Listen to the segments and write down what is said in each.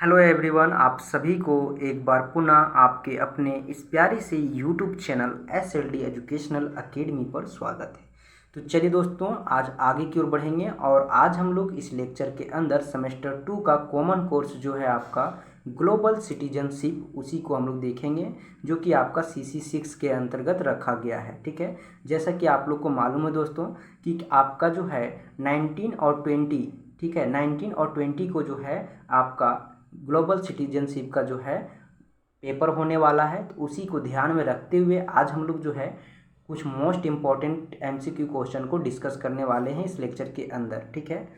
Hello everyone, आप सभी को एक बार पुनः आपके अपने इस प्यारे से YouTube channel SLD educational academy पर स्वागत है। तो चलिए दोस्तों, आज आगे की ओर बढ़ेंगे और आज हम लोग इस लेक्चर के अंदर सेमेस्टर 2 का कॉमन कोर्स जो है आपका ग्लोबल सिटीजनशिप, उसी को हम लोग देखेंगे, जो कि आपका CC6 के अंतर्गत रखा गया है। ठीक है, जैसा कि आप लोग को मालूम है दोस्तों कि आपका जो है 19 और 20, ठीक है, 19 और 20 को जो है आपका ग्लोबल सिटीजनशिप का जो है पेपर होने वाला है। तो उसी को ध्यान में रखते हुए आज हम लोग जो है कुछ मोस्ट इम्पॉर्टेंट MCQ क्वेश्चन को डिस्कस करने वाले हैं इस लेक्चर के अंदर। ठीक है,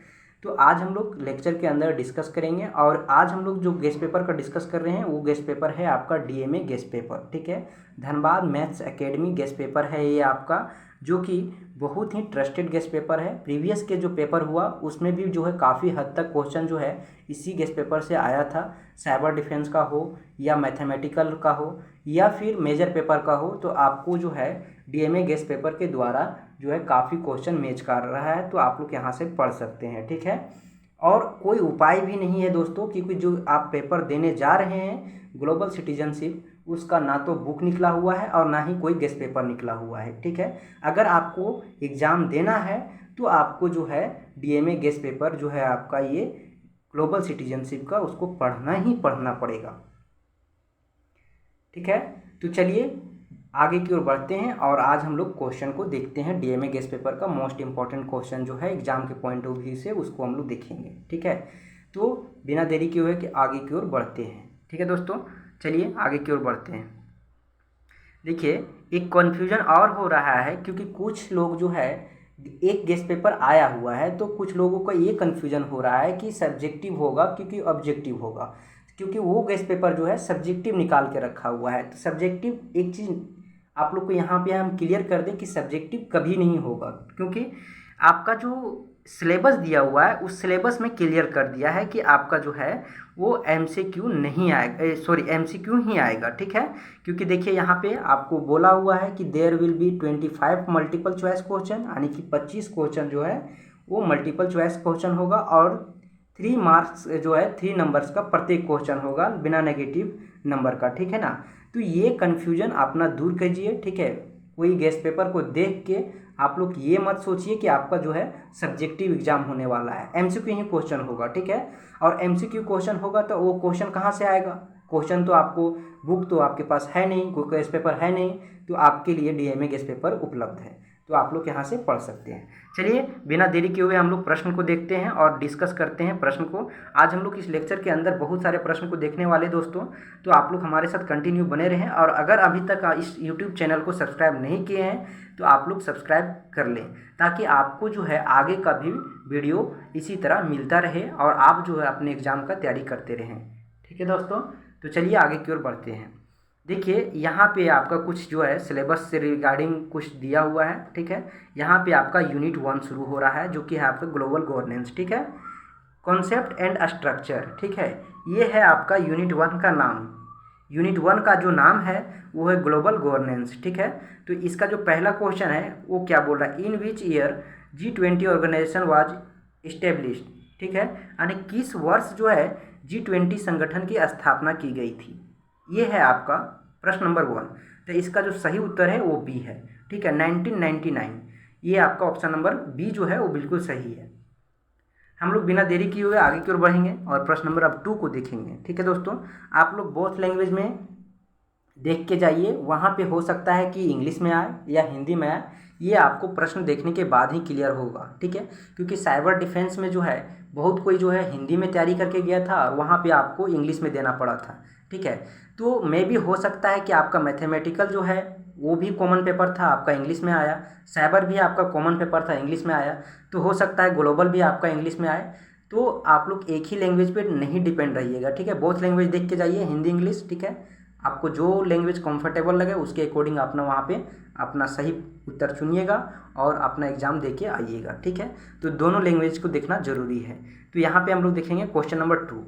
तो आज हम लोग लेक्चर के अंदर डिस्कस करेंगे और आज हम लोग जो गेस्ट पेपर का डिस्कस कर रहे हैं वो गेस्ट पेपर है आपका DMA गेस्ट पेपर। ठीक है, Dhanbad maths academy guest paper है ये आपका, जो कि बहुत ही ट्रस्टेड गेस्ट पेपर है। प्रीवियस के जो पेपर हुआ उसमें भी जो है काफ़ी हद तक क्वेश्चन जो है इसी गेस्ट पेपर से आया था। साइबर डिफेंस का हो या मैथमेटिकल का हो या फिर मेजर पेपर का हो, तो आपको जो है DMA गेस्ट पेपर के द्वारा जो है काफ़ी क्वेश्चन मैच कर रहा है, तो आप लोग यहाँ से पढ़ सकते हैं। ठीक है, और कोई उपाय भी नहीं है दोस्तों, क्योंकि जो आप पेपर देने जा रहे हैं ग्लोबल सिटीजनशिप, उसका ना तो बुक निकला हुआ है और ना ही कोई गेस्ट पेपर निकला हुआ है। ठीक है, अगर आपको एग्ज़ाम देना है तो आपको जो है DMA गेस्ट पेपर जो है आपका ये ग्लोबल सिटीजनशिप का, उसको पढ़ना ही पढ़ना पड़ेगा। ठीक है, तो चलिए आगे की ओर बढ़ते हैं और आज हम लोग क्वेश्चन को देखते हैं। DMA गेस्ट पेपर का मोस्ट इंपॉर्टेंट क्वेश्चन जो है एग्जाम के पॉइंट ऑफ व्यू से, उसको हम लोग देखेंगे। ठीक है, तो बिना देरी किए हुए कि आगे की ओर बढ़ते हैं। ठीक है दोस्तों, चलिए आगे की ओर बढ़ते हैं। देखिए, एक कन्फ्यूजन और हो रहा है, क्योंकि कुछ लोग जो है एक गेस्ट पेपर आया हुआ है, तो कुछ लोगों का ये कन्फ्यूजन हो रहा है कि सब्जेक्टिव होगा क्योंकि ऑब्जेक्टिव होगा, क्योंकि वो गेस्ट पेपर जो है सब्जेक्टिव निकाल के रखा हुआ है। तो सब्जेक्टिव एक चीज़ आप लोग को यहाँ पे हम क्लियर कर दें कि सब्जेक्टिव कभी नहीं होगा, क्योंकि आपका जो सिलेबस दिया हुआ है उस सिलेबस में क्लियर कर दिया है कि आपका जो है वो MCQ नहीं आएगा, सॉरी MCQ ही आएगा। ठीक है, क्योंकि देखिए यहाँ पे आपको बोला हुआ है कि there will be 25 multiple choice question, यानी कि 25 क्वेश्चन जो है वो मल्टीपल चॉइस क्वेश्चन होगा और 3 मार्क्स जो है 3 नंबर्स का प्रत्येक क्वेश्चन होगा बिना नेगेटिव नंबर का। ठीक है ना, तो ये कन्फ्यूजन अपना दूर कीजिए। ठीक है, कोई गेस्ट पेपर को देख के आप लोग ये मत सोचिए कि आपका जो है सब्जेक्टिव एग्जाम होने वाला है, MCQ ही क्वेश्चन होगा। ठीक है, और MCQ क्वेश्चन होगा तो वो क्वेश्चन कहाँ से आएगा? क्वेश्चन तो आपको बुक तो आपके पास है नहीं, कोई गेस्ट पेपर है नहीं, तो आपके लिए DMA गेस्ट पेपर उपलब्ध है, तो आप लोग यहाँ से पढ़ सकते हैं। चलिए बिना देरी किए हुए हम लोग प्रश्न को देखते हैं और डिस्कस करते हैं प्रश्न को। आज हम लोग इस लेक्चर के अंदर बहुत सारे प्रश्न को देखने वाले दोस्तों, तो आप लोग हमारे साथ कंटिन्यू बने रहें। और अगर अभी तक इस यूट्यूब चैनल को सब्सक्राइब नहीं किए हैं तो आप लोग सब्सक्राइब कर लें, ताकि आपको जो है आगे का भी वीडियो इसी तरह मिलता रहे और आप जो है अपने एग्ज़ाम का तैयारी करते रहें। ठीक है दोस्तों, तो चलिए आगे की ओर बढ़ते हैं। देखिए यहाँ पे आपका कुछ जो है सिलेबस से रिगार्डिंग कुछ दिया हुआ है। ठीक है, यहाँ पे आपका यूनिट 1 शुरू हो रहा है, जो कि है आपका ग्लोबल गवर्नेंस। ठीक है, कॉन्सेप्ट एंड स्ट्रक्चर। ठीक है, ये है आपका यूनिट 1 का नाम। यूनिट 1 का जो नाम है वो है ग्लोबल गवर्नेंस। ठीक है, तो इसका जो पहला क्वेश्चन है वो क्या बोल रहा है, in which year G20 organization was established. ठीक है, यानी किस वर्ष जो है G20 संगठन की स्थापना की गई थी, ये है आपका प्रश्न नंबर 1। तो इसका जो सही उत्तर है वो B है। ठीक है, 1999, ये आपका ऑप्शन नंबर B जो है वो बिल्कुल सही है। हम लोग बिना देरी किए हुए आगे की ओर बढ़ेंगे और प्रश्न नंबर अब 2 को देखेंगे। ठीक है दोस्तों, आप लोग बोथ लैंग्वेज में देख के जाइए, वहाँ पे हो सकता है कि इंग्लिश में आए या हिंदी में आए, ये आपको प्रश्न देखने के बाद ही क्लियर होगा। ठीक है, क्योंकि साइबर डिफेंस में जो है बहुत कोई जो है हिंदी में तैयारी करके गया था और वहाँ पे आपको इंग्लिश में देना पड़ा था। ठीक है, तो मे भी हो सकता है कि आपका मैथमेटिकल जो है वो भी कॉमन पेपर था, आपका इंग्लिश में आया, साइबर भी आपका कॉमन पेपर था, इंग्लिश में आया, तो हो सकता है ग्लोबल भी आपका इंग्लिश में आए। तो आप लोग एक ही लैंग्वेज पे नहीं डिपेंड रहिएगा। ठीक है, बोथ लैंग्वेज देख के जाइए, हिंदी इंग्लिश। ठीक है, आपको जो लैंग्वेज कंफर्टेबल लगे उसके अकॉर्डिंग अपना वहाँ पे अपना सही उत्तर चुनिएगा और अपना एग्जाम दे के आइएगा। ठीक है, तो दोनों लैंग्वेज को देखना जरूरी है। तो यहाँ पे हम लोग देखेंगे क्वेश्चन नंबर 2।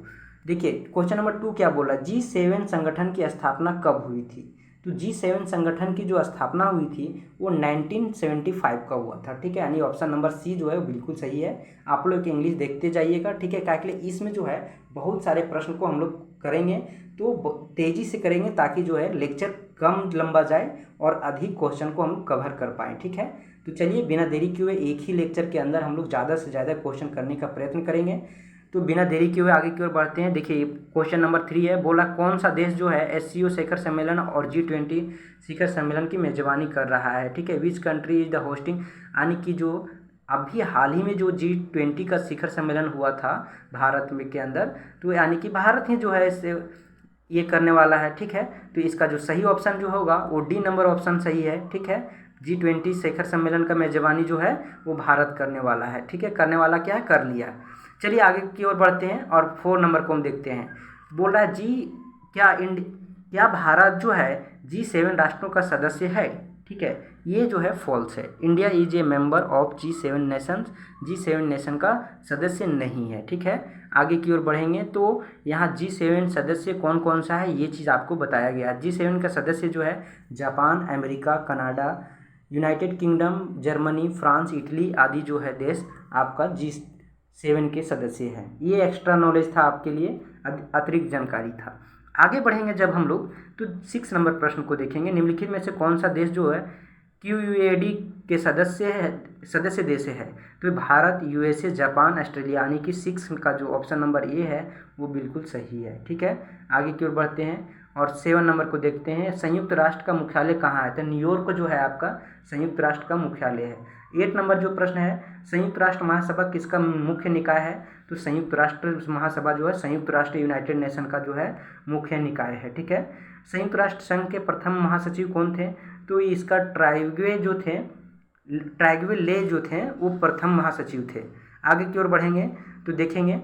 देखिए क्वेश्चन नंबर 2 क्या बोला, G7 संगठन की स्थापना कब हुई थी? तो G7 संगठन की जो स्थापना हुई थी वो 1975 का हुआ था, ठीक है। यानी ऑप्शन नंबर सी जो है वो बिल्कुल सही है। आप लोग इंग्लिश देखते जाइएगा, ठीक है। क्या के लिए इसमें जो है बहुत सारे प्रश्न को हम लोग करेंगे, तो तेज़ी से करेंगे ताकि जो है लेक्चर कम लंबा जाए और अधिक क्वेश्चन को हम कवर कर पाएँ, ठीक है। तो चलिए बिना देरी किए हुए एक ही लेक्चर के अंदर हम लोग ज़्यादा से ज़्यादा क्वेश्चन करने का प्रयत्न करेंगे। तो बिना देरी किए हुए आगे की ओर बढ़ते हैं। देखिए क्वेश्चन नंबर 3 है, बोला कौन सा देश जो है SCO शिखर सम्मेलन और G20 शिखर सम्मेलन की मेजबानी कर रहा है, ठीक है। Which country is the hosting, यानी कि जो अभी हाल ही में जो G20 का शिखर सम्मेलन हुआ था भारत में के अंदर, तो यानी कि भारत ही जो है इससे ये करने वाला है, ठीक है। तो इसका जो सही ऑप्शन जो होगा वो डी नंबर ऑप्शन सही है, ठीक है। G20 शिखर सम्मेलन का मेजबानी जो है वो भारत करने वाला है, ठीक है। करने वाला क्या है, कर लिया। चलिए आगे की ओर बढ़ते हैं और 4 नंबर को हम देखते हैं। बोल रहा है क्या भारत जो है G7 राष्ट्रों का सदस्य है, ठीक है। ये जो है फॉल्स है। India is a member of G7 Nations, G7 nation का सदस्य नहीं है, ठीक है। आगे की ओर बढ़ेंगे तो यहाँ G7 सदस्य कौन कौन सा है ये चीज़ आपको बताया गया। G7 का सदस्य जो है Japan, America, Canada, United kingdom, Germany, France, Italy आदि जो है देश आपका G7 के सदस्य हैं। ये एक्स्ट्रा नॉलेज था आपके लिए, अतिरिक्त जानकारी था। आगे बढ़ेंगे जब हम लोग तो 6 नंबर प्रश्न को देखेंगे। निम्नलिखित में से कौन सा देश जो है QUAD के सदस्य देश है, तो भारत, USA, जापान, ऑस्ट्रेलिया, यानी कि 6 का जो ऑप्शन नंबर ए है वो बिल्कुल सही है, ठीक है। आगे की ओर बढ़ते हैं और 7 नंबर को देखते हैं। संयुक्त राष्ट्र का मुख्यालय कहाँ है, तो न्यूयॉर्क जो है आपका संयुक्त राष्ट्र का मुख्यालय है। 8 नंबर जो प्रश्न है, संयुक्त राष्ट्र महासभा किसका मुख्य निकाय है, तो संयुक्त राष्ट्र महासभा जो है संयुक्त राष्ट्र यूनाइटेड नेशन का जो है मुख्य निकाय है, ठीक है। संयुक्त राष्ट्र संघ के प्रथम महासचिव कौन थे, तो इसका ट्राइग्वे ले जो थे वो प्रथम महासचिव थे। आगे की ओर बढ़ेंगे तो देखेंगे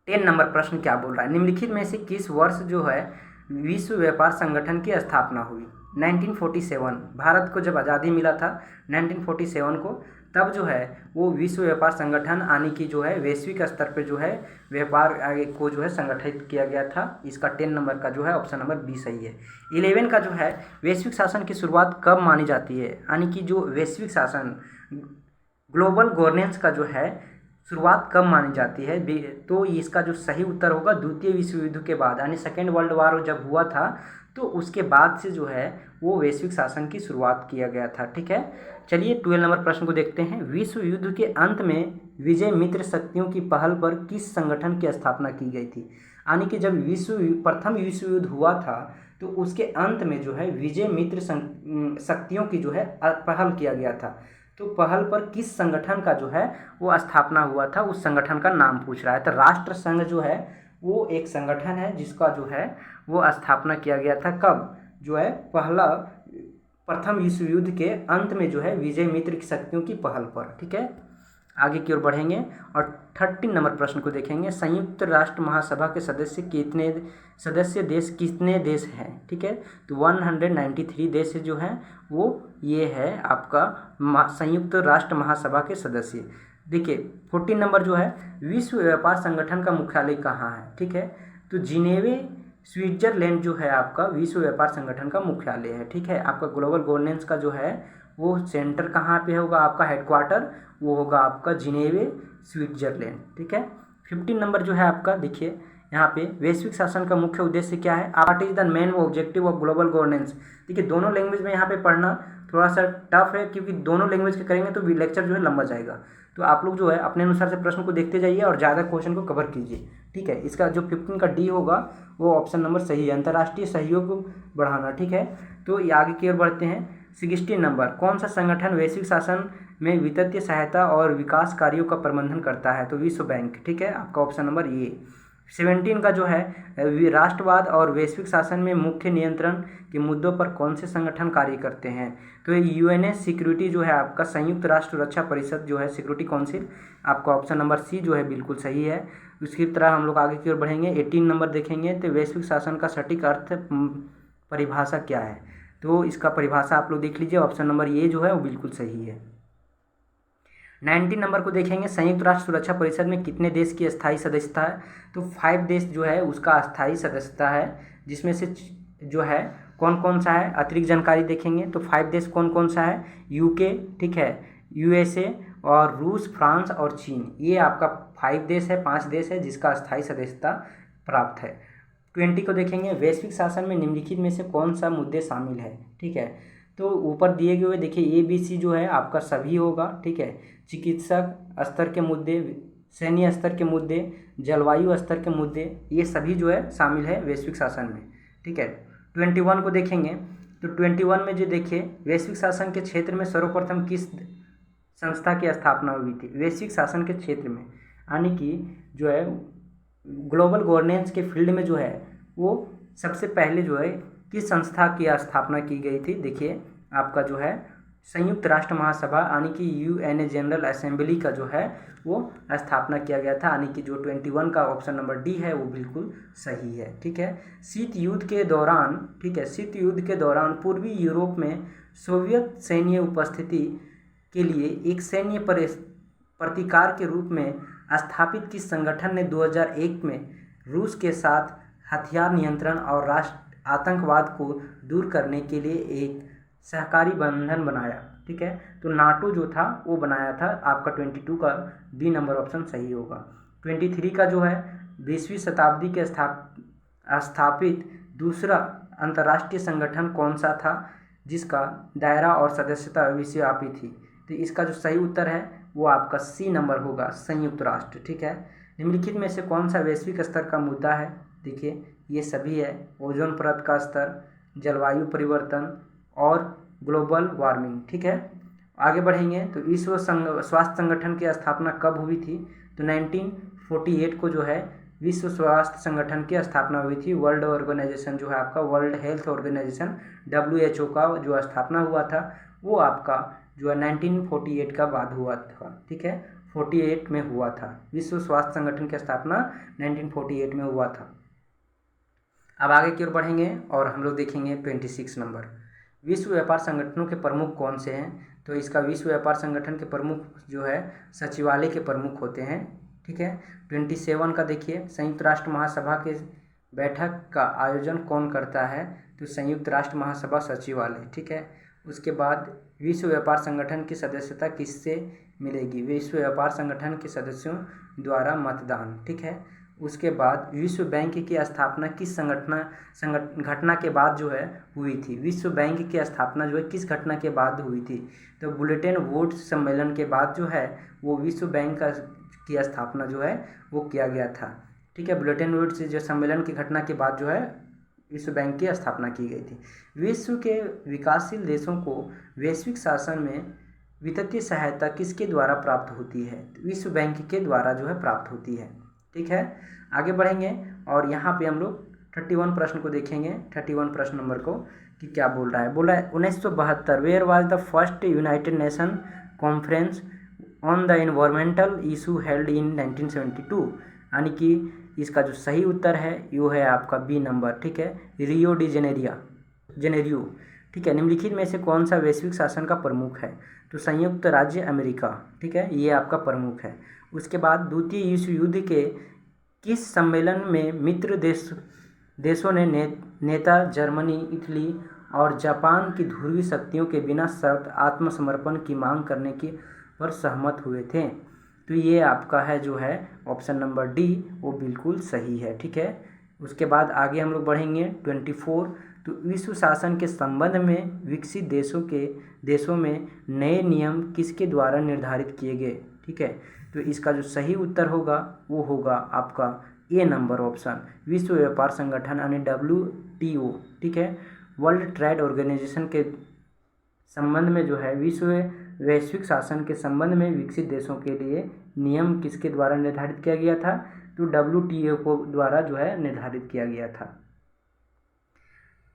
10 नंबर प्रश्न क्या बोल रहा है। निम्नलिखित में से किस वर्ष जो है विश्व व्यापार संगठन की स्थापना हुई, 1947। भारत को जब आज़ादी मिला था 1947 को, तब जो है वो विश्व व्यापार संगठन यानी कि जो है वैश्विक स्तर पे जो है व्यापार को जो है संगठित किया गया था। इसका 10 नंबर का जो है ऑप्शन नंबर बी सही है। 11 का जो है वैश्विक शासन की शुरुआत कब मानी जाती है, यानी कि जो वैश्विक शासन ग्लोबल गवर्नेंस का जो है शुरुआत कब मानी जाती है, तो इसका जो सही उत्तर होगा द्वितीय विश्व युद्ध के बाद, यानी सेकेंड वर्ल्ड वार जब हुआ था तो उसके बाद से जो है वो वैश्विक शासन की शुरुआत किया गया था, ठीक है। चलिए 12 नंबर प्रश्न को देखते हैं। विश्व युद्ध के अंत में विजय मित्र शक्तियों की पहल पर किस संगठन की स्थापना की गई थी, यानी कि जब प्रथम विश्व युद्ध हुआ था तो उसके अंत में जो है विजय मित्र शक्तियों की जो है पहल किया गया था। तो पहल पर किस संगठन का जो है वो स्थापना हुआ था, उस संगठन का नाम पूछ रहा है। तो राष्ट्र संघ जो है वो एक संगठन है जिसका जो है वो स्थापना किया गया था कब, जो है प्रथम विश्व युद्ध के अंत में जो है विजय मित्र की शक्तियों की पहल पर, ठीक है। आगे की ओर बढ़ेंगे और 13 नंबर प्रश्न को देखेंगे। संयुक्त राष्ट्र महासभा के सदस्य देश कितने देश हैं, ठीक है। तो 193 देश जो हैं वो ये है आपका संयुक्त राष्ट्र महासभा के सदस्य। देखिए 14 नंबर जो है विश्व व्यापार संगठन का मुख्यालय कहाँ है, ठीक है। तो जिनेवे स्विट्जरलैंड जो है आपका विश्व व्यापार संगठन का मुख्यालय है, ठीक है। आपका ग्लोबल गवर्नेंस का जो है वो सेंटर कहाँ पे होगा, आपका हेडक्वार्टर वो होगा आपका जिनेवे स्विट्जरलैंड, ठीक है। 15 नंबर जो है आपका देखिए यहाँ पे वैश्विक शासन का मुख्य उद्देश्य क्या है, what is the main objective of global governance. देखिए दोनों लैंग्वेज में यहाँ पे पढ़ना थोड़ा सा टफ है क्योंकि दोनों लैंग्वेज के करेंगे तो लेक्चर जो है लंबा जाएगा। तो आप लोग जो है अपने अनुसार से प्रश्न को देखते जाइए और ज़्यादा क्वेश्चन को कवर कीजिए, ठीक है। इसका जो 15 का डी होगा वो ऑप्शन नंबर सही है, अंतर्राष्ट्रीय सहयोग को बढ़ाना, ठीक है। तो ये आगे की ओर बढ़ते हैं। 16 नंबर कौन सा संगठन वैश्विक शासन में वित्तीय सहायता और विकास कार्यों का प्रबंधन करता है, तो विश्व बैंक, ठीक है। आपका ऑप्शन नंबर ये। 17 का जो है राष्ट्रवाद और वैश्विक शासन में मुख्य नियंत्रण के मुद्दों पर कौन से संगठन कार्य करते हैं, तो यूएनएस सिक्योरिटी जो है आपका संयुक्त राष्ट्र सुरक्षा परिषद जो है सिक्योरिटी काउंसिल, आपका ऑप्शन नंबर सी जो है बिल्कुल सही है। उसकी तरह हम लोग आगे की ओर बढ़ेंगे। 18 नंबर देखेंगे तो वैश्विक शासन का सटीक अर्थ परिभाषा क्या है, तो इसका परिभाषा आप लोग देख लीजिए, ऑप्शन नंबर ये जो है वो बिल्कुल सही है। 19 नंबर को देखेंगे संयुक्त राष्ट्र सुरक्षा परिषद में कितने देश की स्थायी सदस्यता है, तो 5 देश जो है उसका स्थायी सदस्यता है, जिसमें से जो है कौन कौन सा है, अतिरिक्त जानकारी देखेंगे तो 5 देश कौन कौन सा है, यूके, ठीक है, यूएसए और रूस, फ्रांस और चीन। ये आपका 5 देश है, 5 देश है जिसका स्थायी सदस्यता प्राप्त है। 20 को देखेंगे, वैश्विक शासन में निम्नलिखित में से कौन सा मुद्दे शामिल है, ठीक है। तो ऊपर दिए गए हुए देखिए ABC जो है आपका सभी होगा, ठीक है। चिकित्सक स्तर के मुद्दे, सैन्य स्तर के मुद्दे, जलवायु स्तर के मुद्दे, ये सभी जो है शामिल है वैश्विक शासन में, ठीक है। 21 को देखेंगे तो 21 में जो देखिए वैश्विक शासन के क्षेत्र में सर्वप्रथम किस संस्था की स्थापना हुई थी, वैश्विक शासन के क्षेत्र में, यानी कि जो है ग्लोबल गवर्नेंस के फील्ड में जो है वो सबसे पहले जो है किस संस्था की स्थापना की गई थी। देखिए आपका जो है संयुक्त राष्ट्र महासभा यानी कि UN जनरल असेंबली का जो है वो स्थापना किया गया था, यानी कि जो 21 का ऑप्शन नंबर डी है वो बिल्कुल सही है, ठीक है। शीत युद्ध के दौरान, ठीक है, शीत युद्ध के दौरान पूर्वी यूरोप में सोवियत सैन्य उपस्थिति के लिए एक सैन्य प्रतिकार के रूप में स्थापित किस संगठन ने 2001 में रूस के साथ हथियार नियंत्रण और आतंकवाद को दूर करने के लिए एक सहकारी बंधन बनाया, ठीक है। तो नाटो जो था वो बनाया था, आपका 22 का बी नंबर ऑप्शन सही होगा। 23 का जो है 20वीं शताब्दी के स्थापित दूसरा अंतर्राष्ट्रीय संगठन कौन सा था जिसका दायरा और सदस्यता विश्वव्यापी थी। तो इसका जो सही उत्तर है वो आपका सी नंबर होगा, संयुक्त राष्ट्र, ठीक है। निम्नलिखित में से कौन सा वैश्विक स्तर का मुद्दा है, देखिए ये सभी है, ओजोन परत का स्तर, जलवायु परिवर्तन और ग्लोबल वार्मिंग, ठीक है। आगे बढ़ेंगे तो विश्व स्वास्थ्य संगठन की स्थापना कब हुई थी, तो 1948 को जो है विश्व स्वास्थ्य संगठन की स्थापना हुई थी। वर्ल्ड ऑर्गेनाइजेशन जो है आपका वर्ल्ड हेल्थ ऑर्गेनाइजेशन WHO का जो स्थापना हुआ था वो आपका जो है 1948 का बाद हुआ था, ठीक है, 48 में हुआ था। विश्व स्वास्थ्य संगठन की स्थापना 1948 में हुआ था। अब आगे की ओर बढ़ेंगे और हम लोग देखेंगे 26 नंबर, विश्व व्यापार संगठनों के प्रमुख कौन से हैं। तो इसका विश्व व्यापार संगठन के प्रमुख जो है सचिवालय के प्रमुख होते हैं, ठीक है। 27 का देखिए, संयुक्त राष्ट्र महासभा के बैठक का आयोजन कौन करता है, तो संयुक्त राष्ट्र महासभा सचिवालय, ठीक है। उसके बाद विश्व व्यापार संगठन की सदस्यता किससे मिलेगी, विश्व व्यापार संगठन के सदस्यों द्वारा मतदान, ठीक है। उसके बाद विश्व बैंक की स्थापना किस घटना के बाद जो है हुई थी, विश्व बैंक की स्थापना जो है किस घटना के बाद हुई थी, तो बुलेटिन वुड्स सम्मेलन के बाद जो है वो विश्व बैंक की स्थापना जो है वो किया गया था, ठीक है। बुलेटिन वुड्स जो सम्मेलन की घटना के बाद जो है विश्व बैंक की स्थापना की गई थी। विश्व के विकासशील देशों को वैश्विक शासन में वित्तीय सहायता किसके द्वारा प्राप्त होती है, विश्व बैंक के द्वारा जो है प्राप्त होती है, ठीक है। आगे बढ़ेंगे और यहाँ पे हम लोग 31 प्रश्न को देखेंगे, 31 प्रश्न नंबर को कि क्या बोल रहा है। बोला है 1972 where was the first United Nation conference on the environmental issue held in 1972, यानी कि इसका जो सही उत्तर है यो है आपका बी नंबर, ठीक है, रियो डी जेनेरियो, ठीक है। निम्नलिखित में से कौन सा वैश्विक शासन का प्रमुख है, तो संयुक्त राज्य अमेरिका, ठीक है, ये आपका प्रमुख है। उसके बाद द्वितीय विश्व युद्ध के किस सम्मेलन में मित्र देशों ने नेता जर्मनी, इटली और जापान की ध्रुवीय शक्तियों के बिना शर्त आत्मसमर्पण की मांग करने की पर सहमत हुए थे, तो ये आपका है जो है ऑप्शन नंबर डी, वो बिल्कुल सही है, ठीक है। उसके बाद आगे हम लोग बढ़ेंगे 24, तो विश्व शासन के संबंध में विकसित देशों में नए नियम किसके द्वारा निर्धारित किए गए, ठीक है। तो इसका जो सही उत्तर होगा वो होगा आपका ए नंबर ऑप्शन, विश्व व्यापार संगठन यानी WTO, ठीक है। वर्ल्ड ट्रेड ऑर्गेनाइजेशन के संबंध में जो है वैश्विक शासन के संबंध में विकसित देशों के लिए नियम किसके द्वारा निर्धारित किया गया था, तो WTO को द्वारा जो है निर्धारित किया गया था।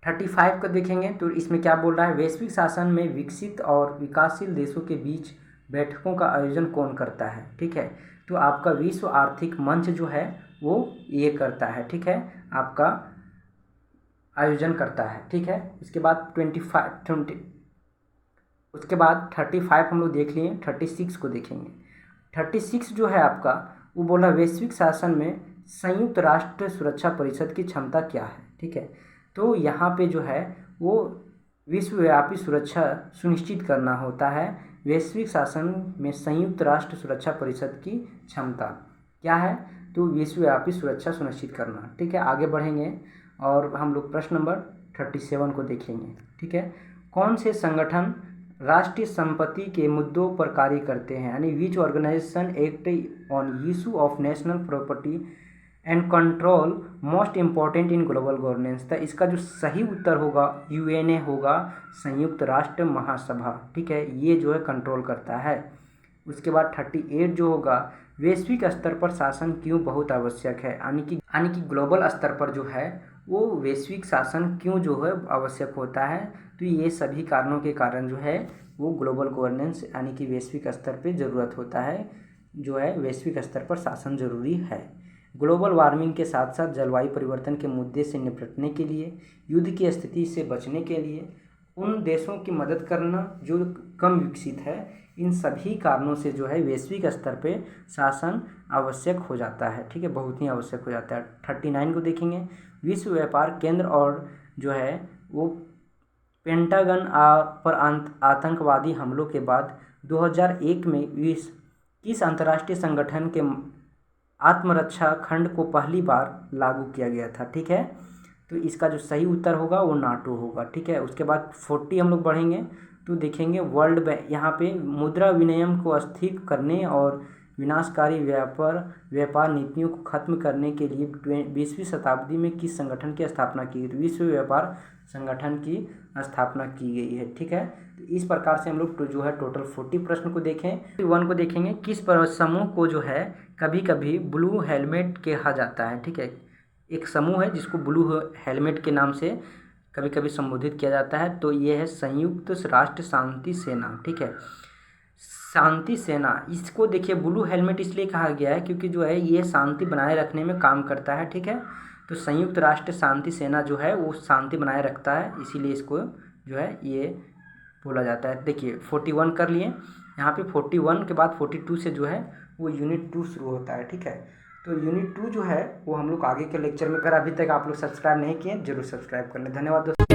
35 को देखेंगे तो इसमें क्या बोल रहा है, वैश्विक शासन में विकसित और विकासशील देशों के बीच बैठकों का आयोजन कौन करता है, ठीक है। तो आपका विश्व आर्थिक मंच जो है वो ये करता है, ठीक है, आपका आयोजन करता है, ठीक है। उसके बाद 35 हम लोग देख लिए, 36 को देखेंगे। 36 जो है आपका वो बोला वैश्विक शासन में संयुक्त राष्ट्र सुरक्षा परिषद की क्षमता क्या है, ठीक है। तो यहाँ पे जो है वो विश्वव्यापी सुरक्षा सुनिश्चित करना होता है। वैश्विक शासन में संयुक्त राष्ट्र सुरक्षा परिषद की क्षमता क्या है? तो विश्वव्यापी सुरक्षा सुनिश्चित करना। ठीक है, आगे बढ़ेंगे और हम लोग प्रश्न नंबर 37 को देखेंगे। ठीक है, कौन से संगठन राष्ट्रीय संपत्ति के मुद्दों पर कार्य करते हैं, यानी which organization act on issue of national property and control most important in global governance. तो इसका जो सही उत्तर होगा यूएनए होगा, संयुक्त राष्ट्र महासभा। ठीक है, ये जो है कंट्रोल करता है। उसके बाद 38 जो होगा, वैश्विक स्तर पर शासन क्यों बहुत आवश्यक है, यानी कि ग्लोबल स्तर पर जो है वो वैश्विक शासन क्यों जो है आवश्यक होता है। तो ये सभी कारणों के कारण जो है वो ग्लोबल गवर्नेंस यानी कि वैश्विक स्तर पे ज़रूरत होता है, जो है वैश्विक स्तर पर शासन जरूरी है। ग्लोबल वार्मिंग के साथ साथ जलवायु परिवर्तन के मुद्दे से निपटने के लिए, युद्ध की स्थिति से बचने के लिए, उन देशों की मदद करना जो कम विकसित है, इन सभी कारणों से जो है वैश्विक स्तर पे शासन आवश्यक हो जाता है। ठीक है, बहुत ही आवश्यक हो जाता है। 39 को देखेंगे, विश्व व्यापार केंद्र और जो है वो पेंटागन पर आतंकवादी हमलों के बाद 2001 में किस अंतर्राष्ट्रीय संगठन के आत्मरक्षा खंड को पहली बार लागू किया गया था? ठीक है, तो इसका जो सही उत्तर होगा वो नाटो होगा। ठीक है, उसके बाद 40 हम लोग बढ़ेंगे तो देखेंगे वर्ल्ड बैंक, यहाँ पे मुद्रा विनियम को अस्थिर करने और विनाशकारी व्यापार नीतियों को खत्म करने के लिए 20वीं शताब्दी में किस संगठन की स्थापना की गई? तो विश्व व्यापार संगठन की स्थापना की गई है। ठीक है, तो इस प्रकार से हम लोग जो है टोटल 40 प्रश्न को देखें। 1 को देखेंगे, किस समूह को जो है कभी कभी ब्लू हेलमेट कहा जाता है? ठीक है, एक समूह है जिसको ब्लू हेलमेट के नाम से कभी कभी संबोधित किया जाता है, तो ये है संयुक्त राष्ट्र शांति सेना। ठीक है, शांति सेना, इसको देखिए ब्लू हेलमेट इसलिए कहा गया है क्योंकि जो है ये शांति बनाए रखने में काम करता है। ठीक है, तो संयुक्त राष्ट्र शांति सेना जो है वो शांति बनाए रखता है, इसीलिए इसको जो है ये बोला जाता है। देखिए 41 कर लिए, यहाँ पे 41 के बाद 42 से जो है वो यूनिट 2 शुरू होता है। ठीक है, तो यूनिट 2 जो है वो हम लोग आगे के लेक्चर में, अगर अभी तक आप लोग सब्सक्राइब नहीं किए जरूर सब्सक्राइब कर लें। धन्यवाद दोस्तों।